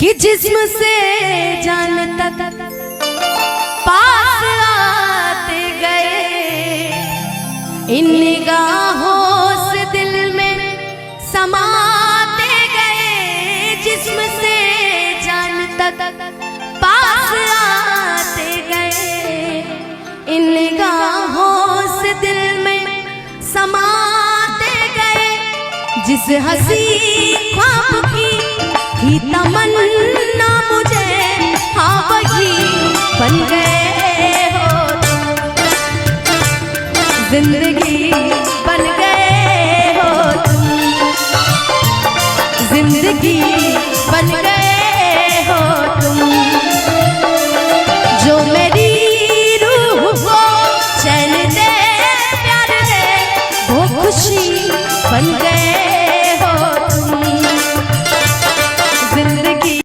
कि जिस्म से जान तक पास आते गए, इन निगाहों से दिल में समाते गए। जिस्म से जान तक पास आते गए, इन निगाहों से दिल में समाते गए। जिस हंसी ख्वाब की थी तमन्ना मुझे, हाँ वही बन गए हो तुम। जिंदगी बन गए हो तुम, जिंदगी बन गए।